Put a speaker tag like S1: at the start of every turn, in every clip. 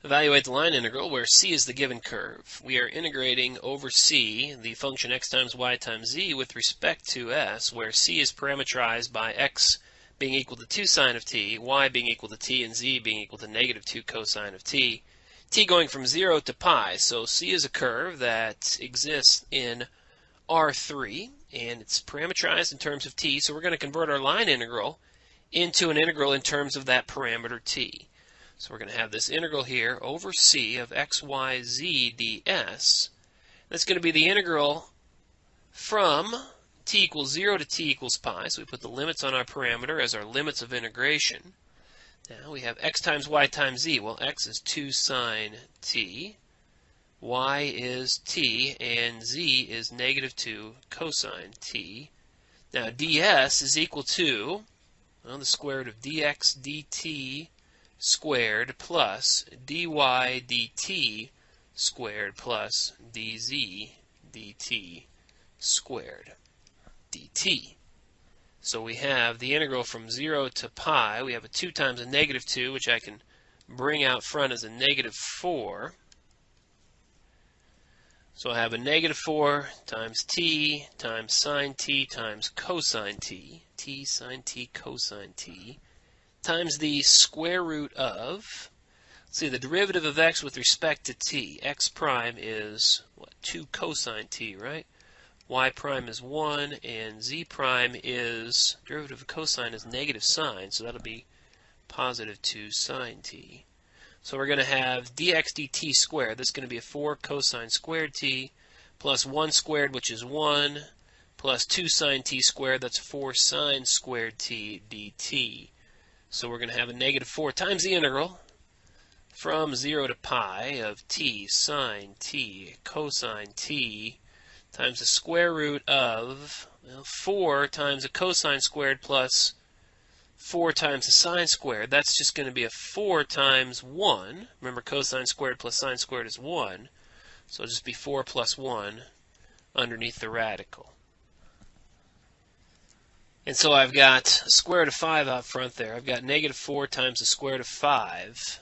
S1: Evaluate the line integral where c is the given curve. We are integrating over c the function x times y times z with respect to s, where c is parameterized by x being equal to 2 sine of t, y being equal to t, and z being equal to negative 2 cosine of t. T going from 0 to pi. So c is a curve that exists in R3, and it's parameterized in terms of t, so we're going to convert our line integral into an integral in terms of that parameter t. So we're going to have this integral here over c of x, y, z ds. That's going to be the integral from t equals 0 to t equals pi. So we put the limits on our parameter as our limits of integration. Now we have x times y times z. Well, x is 2 sine t, y is t, and z is negative 2 cosine t. Now ds is equal to, well, the square root of dx dt squared plus dy dt squared plus dz dt squared dt. So we have the integral from 0 to pi. We have a 2 times a negative 2, which I can bring out front as a negative 4. So I have a negative 4 times t times sine t times cosine t, t sine t cosine t, times the square root of, let's see, the derivative of x with respect to t. X prime is, what, 2 cosine t, right? Y prime is 1, and z prime is, derivative of cosine is negative sine, so that'll be positive 2 sine t. So we're going to have dx dt squared. That's going to be a 4 cosine squared t, plus 1 squared, which is 1, plus 2 sine t squared. That's 4 sine squared t dt. So we're going to have a negative 4 times the integral from 0 to pi of t sine t cosine t times the square root of, well, 4 times a cosine squared plus 4 times the sine squared. That's just going to be a 4 times 1. Remember, cosine squared plus sine squared is 1. So it'll just be 4 plus 1 underneath the radical. And so I've got square root of 5 out front there. I've got negative 4 times the square root of 5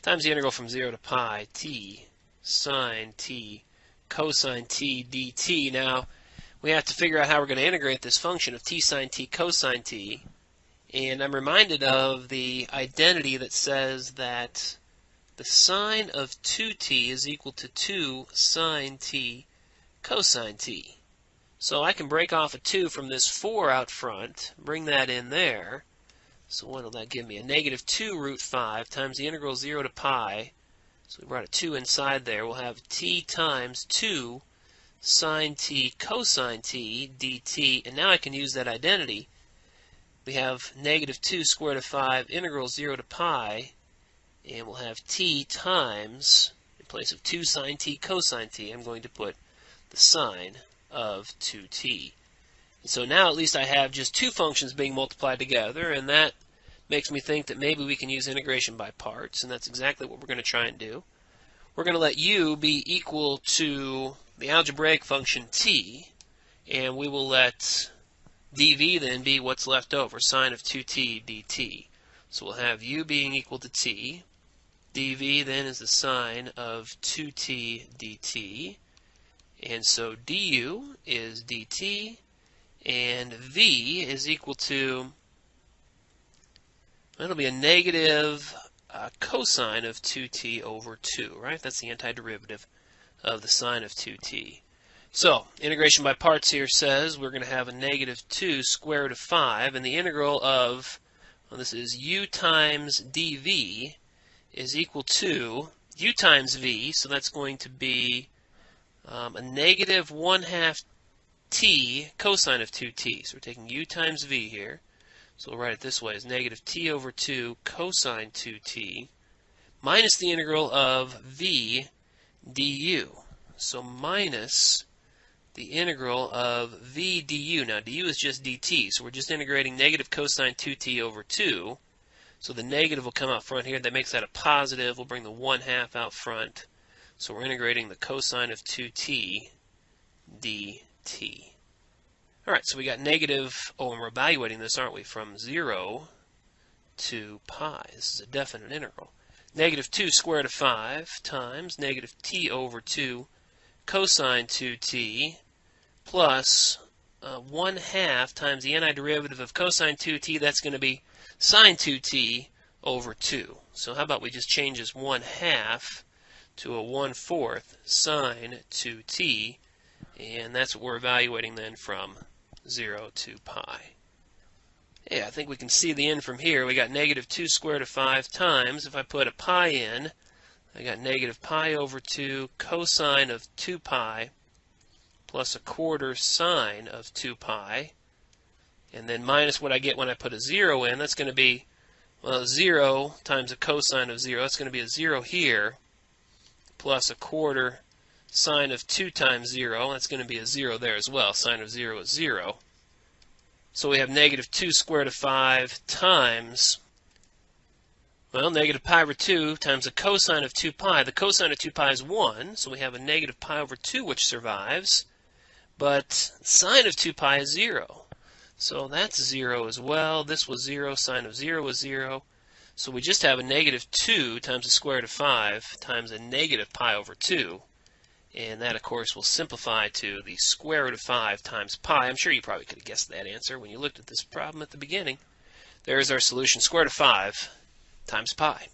S1: times the integral from 0 to pi t sine t cosine t dt. Now, we have to figure out how we're going to integrate this function of t sine t cosine t. And I'm reminded of the identity that says that the sine of 2t is equal to 2 sine t cosine t. So I can break off a 2 from this 4 out front, bring that in there. So what will that give me? A negative 2 root 5 times the integral 0 to pi. So we brought a 2 inside there. We'll have t times 2 sine t cosine t dt. And now I can use that identity. We have negative 2 square root of 5 integral 0 to pi. And we'll have t times, in place of 2 sine t cosine t, I'm going to put the sine of 2t. And so now at least I have just two functions being multiplied together, and that makes me think that maybe we can use integration by parts, and that's exactly what we're going to try and do. We're going to let u be equal to the algebraic function t, and we will let dv then be what's left over, sine of 2t dt. So we'll have u being equal to t. dv then is the sine of 2t dt. And so du is dt, and v is equal to, that'll be a negative cosine of 2t over 2, right? That's the antiderivative of the sine of 2t. So, integration by parts here says we're going to have a negative 2 square root of 5, and the integral of, well, this is u times dv is equal to u times v, so that's going to be a negative 1/2 t cosine of 2t. So we're taking u times v here. So we'll write it this way as negative t over 2 cosine 2t minus the integral of v du. So minus the integral of v du. Now du is just dt, so we're just integrating negative cosine 2t over 2. So the negative will come out front here. That makes that a positive. We'll bring the 1/2 out front. So we're integrating the cosine of 2t dt. Alright, so we got negative, and we're evaluating this, aren't we, from 0 to pi. This is a definite integral. negative 2 square root of 5 times negative t over 2 cosine 2t plus 1/2 times the antiderivative of cosine 2t. That's going to be sine 2t over 2. So how about we just change this 1/2 to a 1/4 sine 2t, and that's what we're evaluating then from 0 to pi. Yeah, I think we can see the end from here. We got negative 2 square root of 5 times, if I put a pi in, I got negative pi over 2 cosine of 2 pi plus 1/4 sine of 2 pi, and then minus what I get when I put a 0 in. That's going to be, well, 0 times a cosine of 0. That's going to be a 0 here, plus 1/4 sine of 2 times 0. That's going to be a 0 there as well. Sine of 0 is 0. So we have negative 2 square root of 5 times, well, negative pi over 2 times the cosine of 2 pi. The cosine of 2 pi is 1, so we have a negative pi over 2 which survives. But sine of 2 pi is 0. So that's 0 as well. This was 0. Sine of 0 was 0. So we just have a negative 2 times the square root of 5 times a negative pi over 2. And that, of course, will simplify to the square root of 5 times pi. I'm sure you probably could have guessed that answer when you looked at this problem at the beginning. There's our solution, square root of 5 times pi.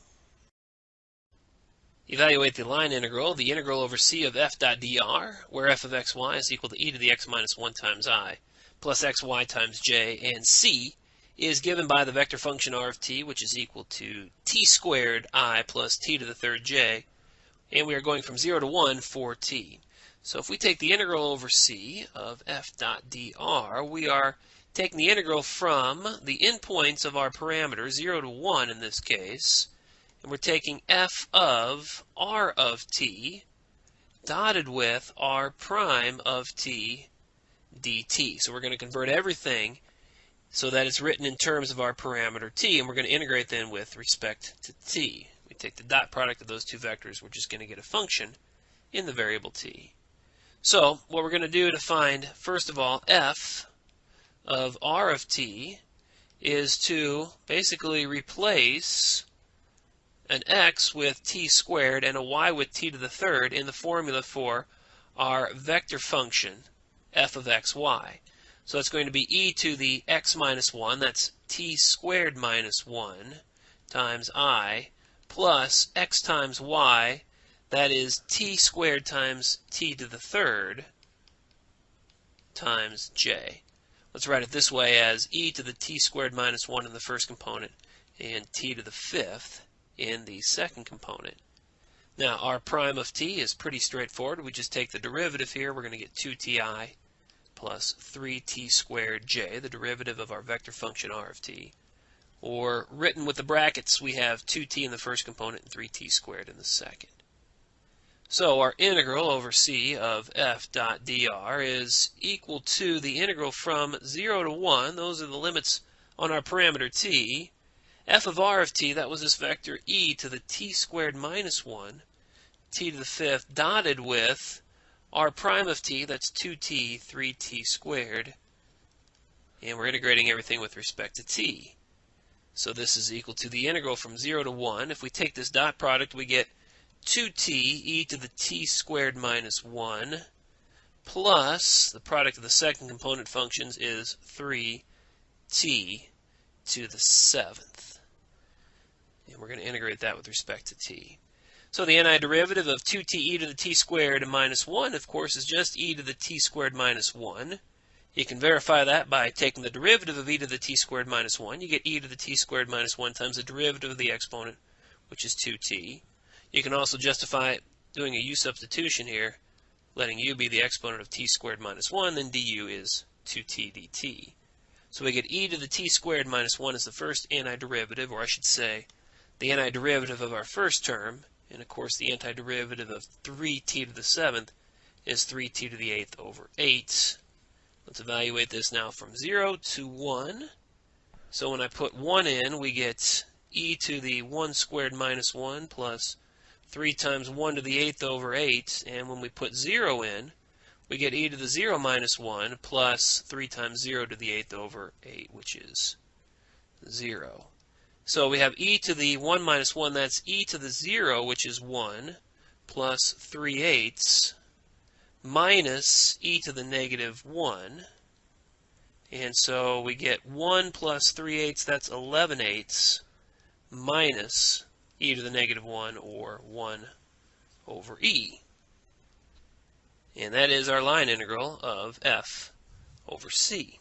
S1: Evaluate the line integral, the integral over c of f dot dr, where f of xy is equal to e to the x minus 1 times I, plus xy times j, and c is given by the vector function r of t, which is equal to t squared I plus t to the third j, and we are going from 0 to 1 for t. So if we take the integral over c of f dot dr, we are taking the integral from the endpoints of our parameter, 0 to 1 in this case, and we're taking f of r of t dotted with r prime of t dt. So we're going to convert everything so that it's written in terms of our parameter t, and we're going to integrate then with respect to t. We take the dot product of those two vectors, we're just going to get a function in the variable t. So what we're going to do to find, first of all, f of r of t is to basically replace an x with t squared and a y with t to the third in the formula for our vector function f of xy. So it's going to be e to the x minus 1, that's t squared minus 1, times I, plus x times y, that is t squared times t to the third, times j. Let's write it this way as e to the t squared minus 1 in the first component and t to the fifth in the second component. Now, r prime of t is pretty straightforward. We just take the derivative here. We're going to get 2ti plus 3t squared j, the derivative of our vector function r of t. Or written with the brackets, we have 2t in the first component and 3t squared in the second. So our integral over c of f dot dr is equal to the integral from 0 to 1. Those are the limits on our parameter t. F of r of t, that was this vector e to the t squared minus 1, t to the fifth, dotted with r prime of t, that's 2t, 3t squared, and we're integrating everything with respect to t. So this is equal to the integral from 0 to 1. If we take this dot product, we get 2t e to the t squared minus 1 plus the product of the second component functions is 3t to the seventh. And we're going to integrate that with respect to t. So the antiderivative of 2t e to the t squared minus 1, of course, is just e to the t squared minus 1. You can verify that by taking the derivative of e to the t squared minus 1. You get e to the t squared minus 1 times the derivative of the exponent, which is 2t. You can also justify doing a u substitution here, letting u be the exponent of t squared minus 1, then du is 2t dt. So we get e to the t squared minus 1 is the first antiderivative, or I should say, the antiderivative of our first term, and of course the antiderivative of 3t to the seventh is 3t to the eighth over 8. Let's evaluate this now from 0 to 1. So when I put 1 in, we get e to the 1 squared minus 1 plus 3 times 1 to the eighth over 8. And when we put 0 in, we get e to the 0 minus 1 plus 3 times 0 to the eighth over 8, which is 0. So we have e to the 1 minus 1, that's e to the 0, which is 1, plus 3/8 minus e to the negative 1. And so we get 1 plus 3/8, that's 11/8, minus e to the negative 1, or 1 over e. And that is our line integral of f over c.